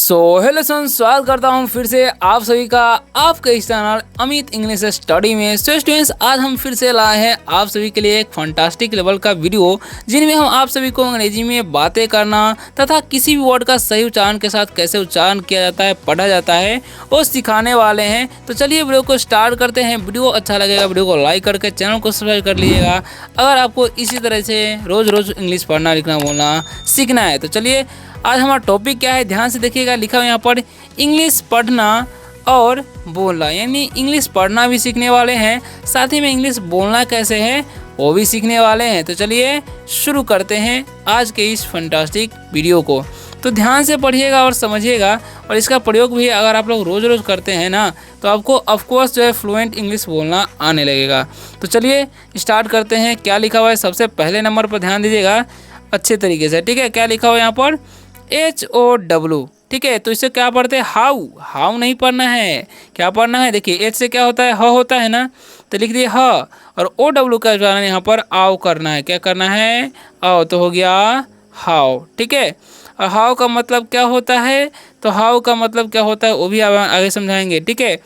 Hello friends, स्वागत करता हूं फिर से आप सभी का आपके इस चैनल अमित इंग्लिश स्टडी में। स्टूडेंट्स, आज हम फिर से लाए हैं आप सभी के लिए एक फंटास्टिक लेवल का वीडियो जिनमें हम आप सभी को अंग्रेजी में बातें करना तथा किसी भी वर्ड का सही उच्चारण के साथ कैसे उच्चारण किया जाता है, पढ़ा जाता है, वो सिखाने वाले हैं। तो चलिए वीडियो को स्टार्ट करते हैं। वीडियो अच्छा लगेगा वीडियो को लाइक करके चैनल को सब्सक्राइब कर लीजिएगा अगर आपको इसी तरह से रोज़ रोज़ इंग्लिश पढ़ना, लिखना, बोलना सीखना है। तो चलिए, आज हमारा टॉपिक क्या है, ध्यान से देखिएगा। लिखा हुआ यहाँ पर इंग्लिश पढ़ना और बोलना, यानी इंग्लिश पढ़ना भी सीखने वाले हैं, साथ ही में इंग्लिश बोलना कैसे है वो भी सीखने वाले हैं। तो चलिए शुरू करते हैं आज के इस फंटास्टिक वीडियो को। तो ध्यान से पढ़िएगा और समझिएगा, और इसका प्रयोग भी अगर आप लोग रोज़ रोज़ करते हैं ना, तो आपको ऑफकोर्स जो है फ्लुएंट इंग्लिश बोलना आने लगेगा। तो चलिए स्टार्ट करते हैं। क्या लिखा हुआ है, सबसे पहले नंबर पर ध्यान दीजिएगा अच्छे तरीके से, ठीक है। क्या लिखा हुआ है यहाँ पर, HOW, ठीक है। तो इससे क्या पढ़ते हैं, हाउ। हाउ नहीं पढ़ना है, क्या पढ़ना है, देखिए एच से क्या होता है, ह होता है ना, तो लिख दिए ह, और OW का उच्चारण यहाँ पर आओ करना है। क्या करना है, आओ, तो हो गया हाउ, ठीक है। और हाउ का मतलब क्या होता है, तो हाउ का मतलब क्या होता है वो भी आगे समझाएंगे, ठीक है।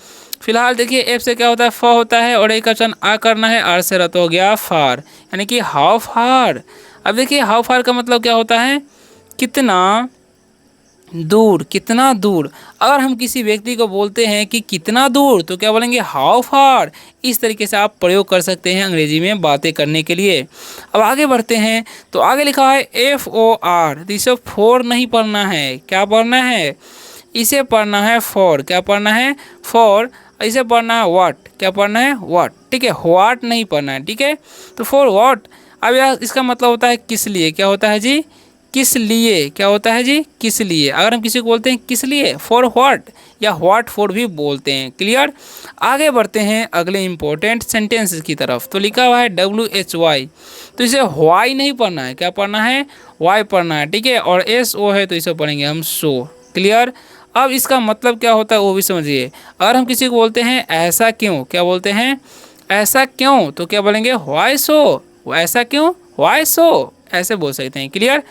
फिलहाल देखिए एफ से क्या होता है, फ होता है, और एक उच्चारण आ करना है, आर से रत हो गया फार, यानी कि हाउ फार। अब देखिए हाउ फार का मतलब क्या होता है, कितना दूर, कितना दूर। अगर हम किसी व्यक्ति को बोलते हैं कि कितना दूर, तो क्या बोलेंगे, हाउ फार। इस तरीके से आप प्रयोग कर सकते हैं अंग्रेजी में बातें करने के लिए। अब आगे बढ़ते हैं, तो आगे लिखा है FOR, तो इसे फोर नहीं पढ़ना है, क्या पढ़ना है, इसे पढ़ना है फॉर। क्या पढ़ना है, फॉर। इसे पढ़ना है व्हाट, क्या पढ़ना है, व्हाट, ठीक है। व्हाट नहीं पढ़ना है, ठीक है। तो फॉर व्हाट, अब यह इसका मतलब होता है किस लिए। क्या होता है जी, किस लिए। क्या होता है जी, किस लिए। अगर हम किसी को बोलते हैं किस लिए, फॉर व्हाट, या व्हाट फॉर भी बोलते हैं। क्लियर। आगे बढ़ते हैं अगले इंपॉर्टेंट सेंटेंस की तरफ। तो लिखा हुआ है WHY, तो इसे वाई नहीं पढ़ना है, क्या पढ़ना है, वाई पढ़ना है, ठीक है। और SO है तो इसे पढ़ेंगे हम सो। क्लियर। अब इसका मतलब क्या होता है वो भी समझिए। अगर हम किसी को बोलते हैं ऐसा क्यों, क्या बोलते हैं, ऐसा क्यों, तो क्या बोलेंगे, व्हाई सो, ऐसा क्यों, व्हाई सो, ऐसे बोल सकते हैं। क्लियर।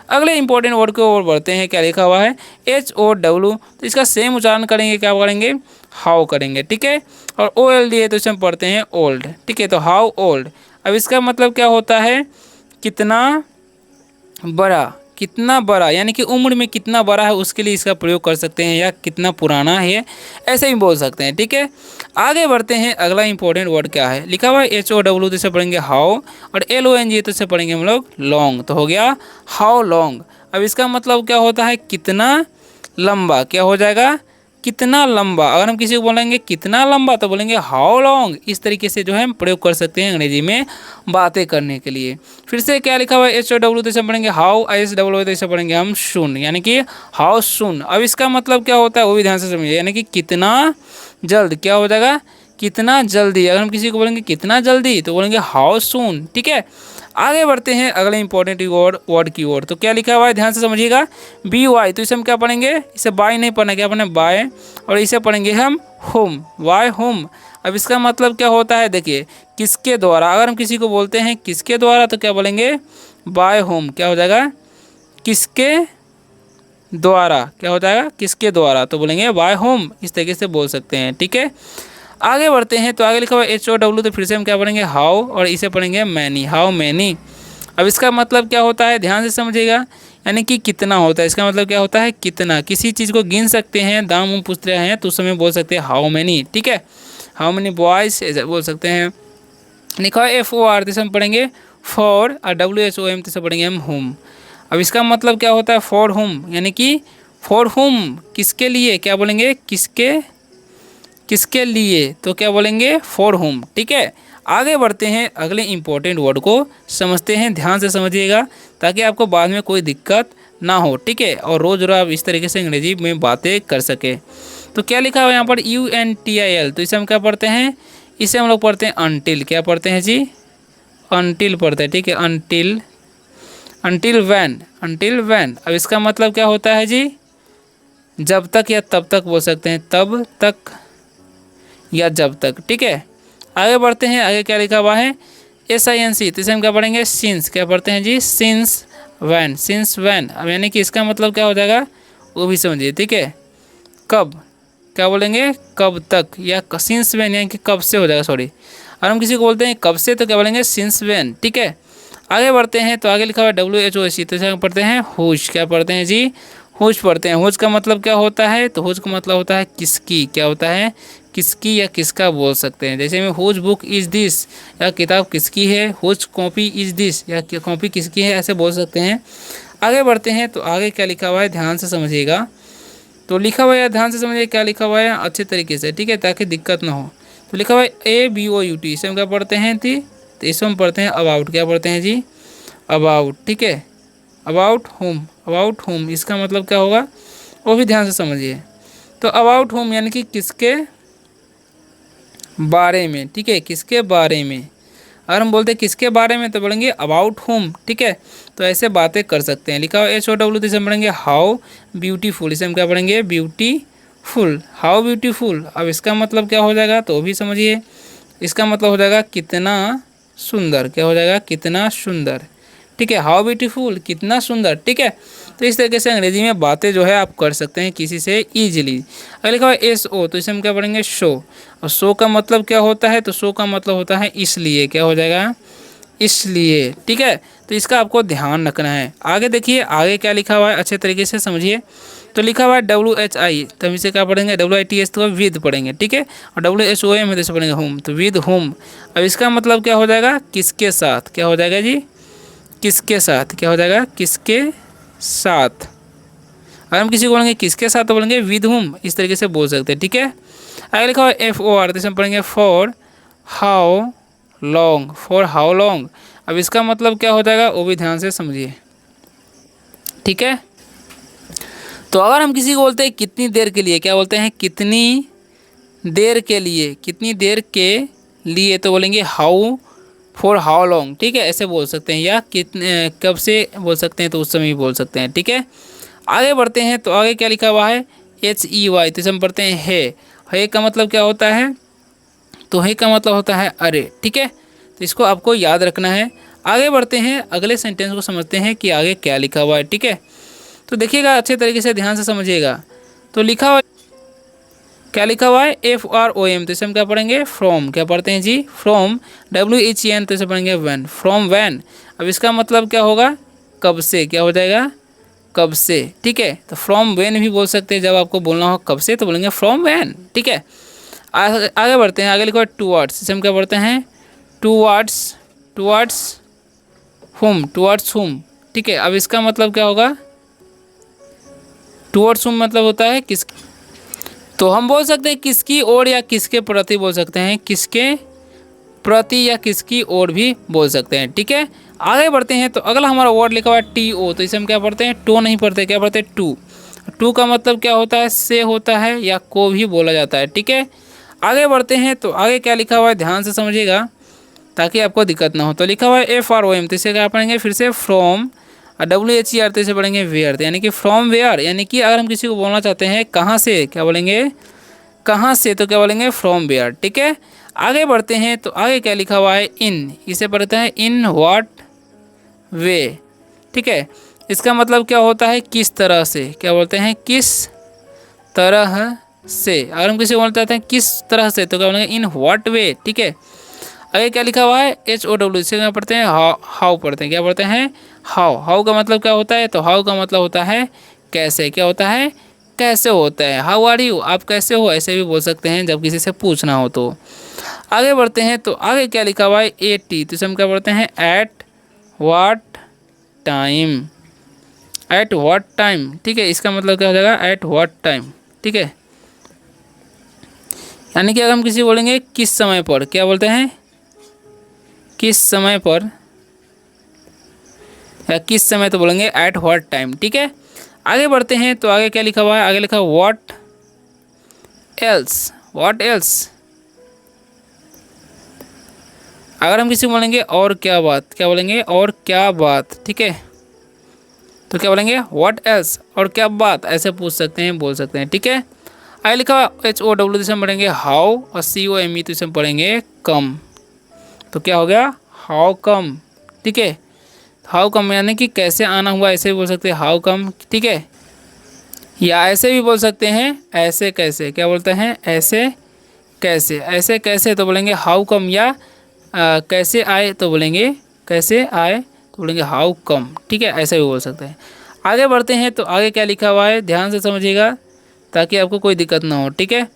अगले इंपॉर्टेंट वर्ड की ओर बढ़ते हैं। क्या लिखा हुआ है, HOW, तो इसका सेम उच्चारण करेंगे, क्या करेंगे, हाउ करेंगे, ठीक है। और OLD है तो इसे हम पढ़ते हैं ओल्ड, ठीक है। तो हाउ ओल्ड। अब इसका मतलब क्या होता है, कितना बड़ा, कितना बड़ा, यानी कि उम्र में कितना बड़ा है उसके लिए इसका प्रयोग कर सकते हैं, या कितना पुराना है ऐसे ही बोल सकते हैं, ठीक है। आगे बढ़ते हैं, अगला इंपॉर्टेंट वर्ड क्या है, लिखा हुआ है HOW, तो इसे पढ़ेंगे हाउ, और LONG तो इसे पढ़ेंगे हम लोग लॉन्ग, तो हो गया हाउ लॉन्ग। अब इसका मतलब क्या होता है, कितना लंबा, क्या हो जाएगा, कितना लंबा। अगर हम किसी को बोलेंगे कितना लंबा, तो बोलेंगे हाउ लॉन्ग। इस तरीके से जो है हम प्रयोग कर सकते हैं अंग्रेजी में बातें करने के लिए। फिर से क्या लिखा हुआ है, HOW, तो इसे पढ़ेंगे हाउ, ISW तो इसे पढ़ेंगे हम सुन, यानी कि हाउ सुन। अब इसका मतलब क्या होता है वो भी ध्यान से समझिए, यानी कि कितना जल्द, क्या हो जाएगा, कितना जल्दी। अगर हम किसी को बोलेंगे कितना जल्दी, तो बोलेंगे हाउ सून, ठीक है। आगे बढ़ते हैं अगले इंपॉर्टेंट वर्ड की ओर। तो क्या लिखा हुआ है, ध्यान से समझिएगा, BY, तो इसे हम क्या पढ़ेंगे, इसे बाय नहीं पढ़ना, क्या पढ़ना, बाय, और इसे पढ़ेंगे हम होम, वाई होम। अब इसका मतलब क्या होता है, देखिए किसके द्वारा। अगर हम किसी को बोलते हैं किसके द्वारा, तो क्या बोलेंगे, बाय होम, क्या हो जाएगा, किसके द्वारा, क्या हो जाएगा, किसके द्वारा, तो बोलेंगे बाय होम। इस तरीके से बोल सकते हैं, ठीक है। आगे बढ़ते हैं, तो आगे लिखा हुआ है HOW, तो फिर से हम क्या पढ़ेंगे हाउ, और इसे पढ़ेंगे मैनी, हाउ मैनी। अब इसका मतलब क्या होता है, ध्यान से समझिएगा, यानी कि कितना होता है। इसका मतलब क्या होता है, कितना, किसी चीज़ को गिन सकते हैं, दाम उम पूछ रहे हैं तो उस समय बोल सकते हैं हाउ मैनी, ठीक है। हाउ मैनी बॉयज ऐसे बोल सकते हैं। लिखा है FOR, तो हम पढ़ेंगे फॉर, और WHOM तो पढ़ेंगे हम होम। अब इसका मतलब क्या होता है, फॉर होम, यानी कि फॉर होम, किसके लिए, क्या बोलेंगे, किसके, किसके लिए, तो क्या बोलेंगे, फॉर होम, ठीक है। आगे बढ़ते हैं, अगले इंपॉर्टेंट वर्ड को समझते हैं, ध्यान से समझिएगा ताकि आपको बाद में कोई दिक्कत ना हो, ठीक है, और रोज़ रोज़ आप इस तरीके से अंग्रेजी में बातें कर सके। तो क्या लिखा हुआ है यहाँ पर, UNTIL, तो इसे हम क्या पढ़ते हैं, इसे हम लोग पढ़ते हैं अनटिल, क्या पढ़ते हैं जी, अनटिल पढ़ते हैं, ठीक है, until, until when, until when. अब इसका मतलब क्या होता है जी, जब तक या तब तक बोल सकते हैं, तब तक या जब तक, ठीक है। आगे बढ़ते हैं, आगे क्या लिखा हुआ है, SINC, तो इसे हम क्या पढ़ेंगे, सिंस, क्या पढ़ते हैं जी, सिंस वैन, सिंस वैन। अब यानी कि इसका मतलब क्या हो जाएगा, वो भी समझिए, ठीक है। कब, क्या बोलेंगे, कब तक, या सिंस व्हेन यानी कि कब से हो जाएगा, सॉरी। और हम किसी को बोलते हैं कब से तो क्या बोलेंगे, सिंस व्हेन, ठीक है। आगे बढ़ते हैं तो आगे लिखा हुआ है WHOC, तो इसे पढ़ते हैं हुज, क्या पढ़ते हैं जी, हुज पढ़ते हैं। हुज का मतलब क्या होता है, तो हुज का मतलब होता है किसकी, क्या होता है, किसकी या किसका बोल सकते हैं। जैसे में हुज बुक इज़ दिस, या किताब किसकी है, हुज कॉपी इज़ दिस, या कॉपी किसकी है, ऐसे बोल सकते हैं। आगे बढ़ते हैं तो आगे क्या लिखा हुआ है ध्यान से समझिएगा। तो लिखा हुआ है ध्यान से समझिए क्या लिखा हुआ है अच्छे तरीके से, ठीक है, ताकि दिक्कत ना हो। तो लिखा हुआ है ABOUT, इसे हम क्या पढ़ते हैं थी, तो इसे हम पढ़ते हैं अबाउट, क्या पढ़ते हैं जी, अबाउट, ठीक है। अबाउट होम, अबाउट होम इसका मतलब क्या होगा वो भी ध्यान से समझिए। तो अबाउट होम यानी कि किसके बारे में, ठीक है, किसके बारे में। अगर हम बोलते हैं किसके बारे में तो बोलेंगे अबाउट होम, ठीक है। तो ऐसे बातें कर सकते हैं। लिखा हुआ HOW, तो इसे हम पढ़ेंगे हाउ ब्यूटीफुल, इसे हम क्या पढ़ेंगे, ब्यूटीफुल, हाउ ब्यूटीफुल। अब इसका मतलब क्या हो जाएगा तो भी समझिए, इसका मतलब हो जाएगा कितना सुंदर, क्या हो जाएगा, कितना सुंदर, ठीक है। हाउ ब्यूटीफुल, कितना सुंदर, ठीक है। तो इस तरीके से अंग्रेजी में बातें जो है आप कर सकते हैं किसी से ईजिली। अगर लिखा हुआ है SO, तो इसे हम क्या पढ़ेंगे, शो। और शो का मतलब क्या होता है, तो शो का मतलब होता है इसलिए, क्या हो जाएगा, इसलिए, ठीक है। तो इसका आपको ध्यान रखना है। आगे देखिए आगे क्या लिखा हुआ है अच्छे तरीके से समझिए। तो लिखा हुआ है WHI, तो हम इसे क्या पढ़ेंगे, WITH तो विद पढ़ेंगे, ठीक है। और WHOM है तो इसे पढ़ेंगे होम, तो विद होम। अब इसका मतलब क्या हो जाएगा, किसके साथ, क्या हो जाएगा जी, किसके साथ, क्या हो जाएगा, किसके साथ। अगर हम किसी को बोलेंगे किसके साथ तो बोलेंगे विद हुम, इस तरीके से बोल सकते हैं, ठीक है। आगे लिखा हुआ है FOR, तो हम पढ़ेंगे for how long, for how long. अब इसका मतलब क्या हो जाएगा वो भी ध्यान से समझिए, ठीक है। तो अगर हम किसी को बोलते हैं कितनी देर के लिए, क्या बोलते हैं, कितनी देर के लिए, कितनी देर के लिए तो बोलेंगे हाउ, फॉर हाउ लॉन्ग, ठीक है, ऐसे बोल सकते हैं। या कितने कब से बोल सकते हैं तो उस समय भी बोल सकते हैं, ठीक है। आगे बढ़ते हैं तो आगे क्या लिखा हुआ है HEY, तो इसे हम पढ़ते हैं है का मतलब क्या होता है, तो है का मतलब होता है अरे, ठीक है। तो इसको आपको याद रखना है। आगे बढ़ते हैं अगले सेंटेंस को समझते हैं कि आगे क्या लिखा हुआ है, ठीक है। तो देखिएगा अच्छे तरीके से ध्यान से समझिएगा। तो लिखा हुआ क्या लिखा हुआ है FROM, तो इसे हम क्या पढ़ेंगे, फ्रॉम, क्या पढ़ते हैं जी, फ्रॉम। WHEN, तो इसे पढ़ेंगे वैन, फ्रॉम वैन। अब इसका मतलब क्या होगा, कब से, क्या हो जाएगा, कब से, ठीक है। तो फ्रॉम वैन भी बोल सकते हैं, जब आपको बोलना हो कब से तो बोलेंगे फ्रॉम वैन, ठीक है। आगे बढ़ते हैं, आगे लिखा हुआ है टूवर्ड्स, इसे हम क्या पढ़ते हैं, टूवर्ड्स, टूवर्ड्स हुम, टूवर्ड्स हुम, ठीक है। अब इसका मतलब क्या होगा, टूवर्ड्स हुम मतलब होता है किस, तो हम बोल सकते हैं किसकी ओर या किसके प्रति बोल सकते हैं, किसके प्रति या किसकी ओर भी बोल सकते हैं, ठीक है। आगे बढ़ते हैं तो अगला हमारा वर्ड लिखा हुआ है TO, तो इसे हम क्या पढ़ते हैं, टो नहीं पढ़ते, क्या पढ़ते हैं, टू। टू का मतलब क्या होता है, से होता है या को भी बोला जाता है, ठीक है। आगे बढ़ते हैं तो आगे क्या लिखा हुआ है ध्यान से समझिएगा ताकि आपको दिक्कत ना हो। तो लिखा हुआ है FROM, तो इसे क्या पढ़ेंगे फिर से फ्रॉम। और WHER, तो इसे पढ़ेंगे वेयर, यानी कि फ्रॉम वेयर, यानी कि अगर हम किसी को बोलना चाहते हैं कहाँ से, क्या बोलेंगे, कहाँ से, तो क्या बोलेंगे फ्रॉम वेयर, ठीक है। आगे बढ़ते हैं तो आगे क्या लिखा हुआ है इन, इसे पढ़ते हैं इन व्हाट वे, ठीक है। इसका मतलब क्या होता है, किस तरह से, क्या बोलते हैं, किस तरह से। अगर हम किसी को बोलना चाहते हैं किस तरह से तो क्या बोलेंगे इन व्हाट वे, ठीक है। आगे क्या लिखा हुआ है HOW, इसे क्या पढ़ते हैं, हाउ पढ़ते हैं, क्या पढ़ते हैं, हाउ। हाउ का मतलब क्या होता है, तो हाउ का मतलब होता है कैसे, क्या होता है, कैसे होता है। हाउ आर यू, आप कैसे हो, ऐसे भी बोल सकते हैं जब किसी से पूछना हो तो। आगे बढ़ते हैं तो आगे क्या लिखा हुआ है AT, तो इसे हम क्या पढ़ते हैं at what time, at what time, ठीक है। इसका मतलब क्या हो जाएगा, एट व्हाट टाइम, ठीक है। यानी कि अगर हम किसी बोलेंगे किस समय पर, क्या बोलते हैं, किस समय पर, या किस समय तो बोलेंगे एट व्हाट टाइम, ठीक है। आगे बढ़ते हैं तो आगे क्या लिखा हुआ है, आगे लिखा व्हाट एल्स, व्हाट एल्स। अगर हम किसी को बोलेंगे और क्या बात, क्या बोलेंगे और क्या बात, ठीक है। तो क्या बोलेंगे व्हाट एल्स, और क्या बात, ऐसे पूछ सकते हैं, बोल सकते हैं, ठीक है। आगे लिखा HOW, तो इसे हम पढ़ेंगे हाउ। और COME, तो इसे हम पढ़ेंगे कम। तो क्या हो गया, हाउ कम, ठीक है। हाउ कम यानी कि कैसे आना हुआ, ऐसे भी बोल सकते हैं हाउ कम, ठीक है। या ऐसे भी बोल सकते हैं, ऐसे कैसे, क्या बोलते हैं, ऐसे कैसे। ऐसे कैसे तो बोलेंगे हाउ कम, या कैसे आए तो बोलेंगे, कैसे आए तो बोलेंगे हाउ कम। ठीक है, ऐसे भी बोल सकते हैं। आगे बढ़ते हैं, तो आगे क्या लिखा हुआ है ध्यान से समझिएगा ताकि आपको कोई दिक्कत ना हो। ठीक है,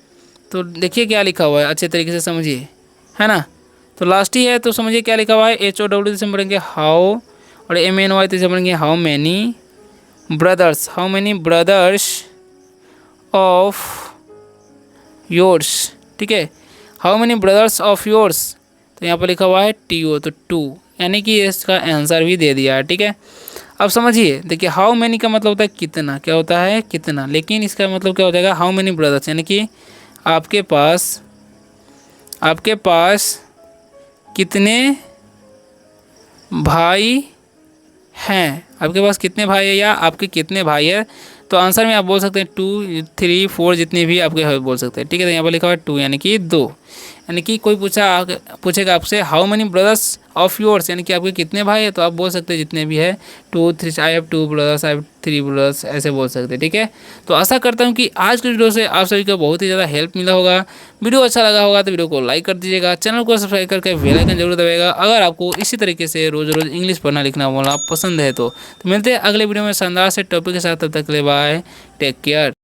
तो देखिए क्या लिखा हुआ है, अच्छे तरीके से समझिए, है ना। तो लास्ट ही है, तो समझिए क्या लिखा हुआ है। HOW से पढ़ेंगे हाउ, और MNY तो से पढ़ेंगे how many brothers, how many brothers of yours. ठीक है, how many brothers of yours, तो यहाँ पर लिखा हुआ है TO, तो 2, यानी कि इसका आंसर भी दे दिया है। ठीक है, अब समझिए, देखिए हाउ मैनी का मतलब होता है कितना, क्या होता है कितना, लेकिन इसका मतलब क्या हो जाएगा हाउ मैनी ब्रदर्स, यानी कि आपके पास कितने भाई हैं, आपके पास कितने भाई है या आपके कितने भाई है। तो आंसर में आप बोल सकते हैं 2, 3, 4 जितने भी आपके है बोल सकते हैं। ठीक है, तो यहाँ पर लिखा हुआ है 2 यानी कि 2। यानी कि कोई पूछेगा आपसे how many brothers of yours, यानी कि आपके कितने भाई है, तो आप बोल सकते हैं जितने भी है 2, 3, I have 2 brothers, I have 3 brothers, ऐसे बोल सकते हैं। ठीक है, तो आशा करता हूँ कि आज की वीडियो से आप सभी को बहुत ही ज़्यादा हेल्प मिला होगा। वीडियो अच्छा लगा होगा तो वीडियो को लाइक कर दीजिएगा, चैनल को सब्सक्राइब करके बेल आइकन जरूर दबाइएगा। अगर आपको इसी तरीके से रोज़ रोज़ इंग्लिश पढ़ना लिखना बोलना पसंद है तो मिलते हैं अगले वीडियो में शानदार से टॉपिक के साथ। तब तक के लिए बाय, टेक केयर।